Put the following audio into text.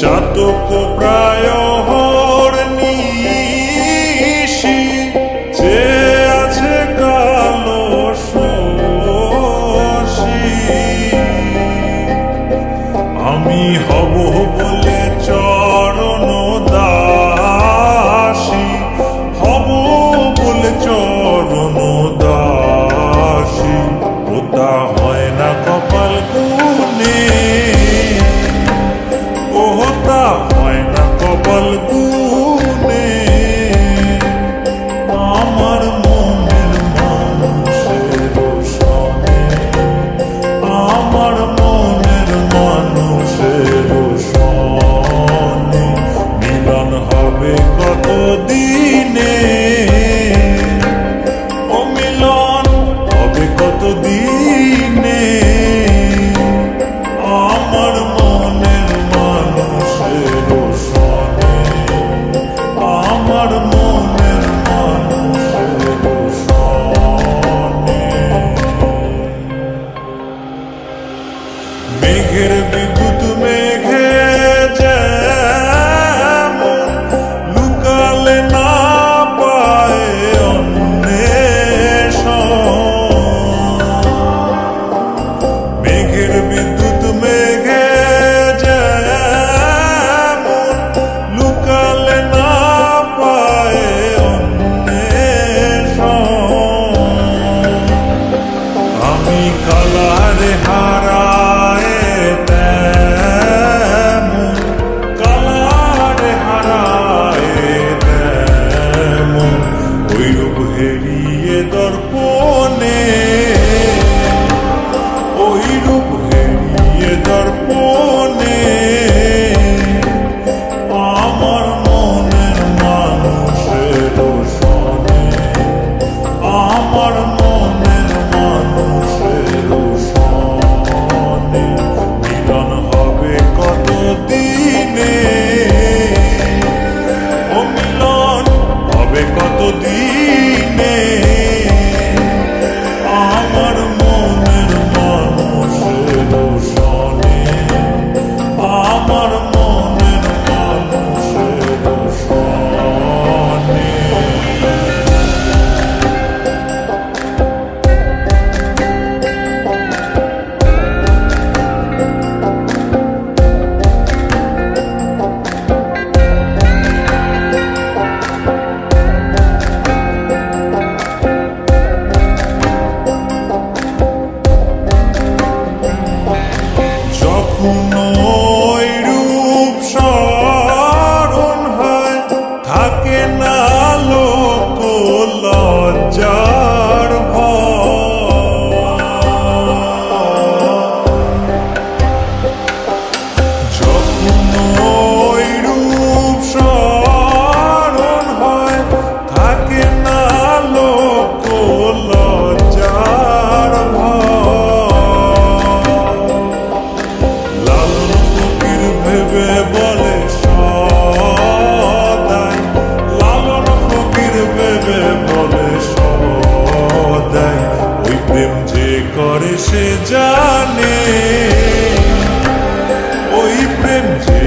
চাতক প্রায় নিশি যে আছে কালো শশী আমি হব বলে চরণ দাসী হব বলে চরণ দাসী ওটা হয় না কপাল গুনে ওটা হয় না কপাল গুনে আমার মনের মানুষের সনে আমার মনের মানুষের সনে মিলন হবে কত দিনে ও মিলন হবে কত দিনে আমার মনের মানুষের সনে আমার মনের মানুষের সনে মেঘের বিদ্যুৎ মেঘে যেমন লুকালে না পায় অন্বেষণ মেঘের বিদ্যুৎ মেঘে যেমন লুকালে না পায় অন্বেষণ আমি কালারে হারায় তেমন কালারে হারায় তেমন ওই রূপ হেরিয়ে দর্পণে ওই রূপ হেরিয়ে দর্পণে আমার মনের মানুষের সনে আমার মনের মানুষের সনে মিলন হবে কত দিনে ও মিলন হবে কত দিনে আমার মনের মানুষের সনে আমার মনের মানুষের সনে যখন ওই রূপ স্মরণ হয় থাকে না লোক লজ্জার ভয় যখন ওই রূপ স্মরণ হয় থাকে না লোক লজ্জার ভয় লালন ফকির ভেবে বলে সদাই লালন ফকির ভেবে বলে সদাই ওই প্রেম যে করে সে জানে ওই প্রেম যে